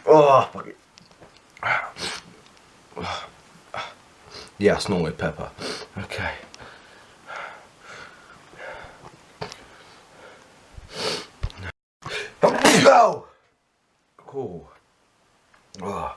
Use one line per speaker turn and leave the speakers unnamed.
Oh, fuck it. Yes, not with pepper. Okay. Go! Cool. Oh.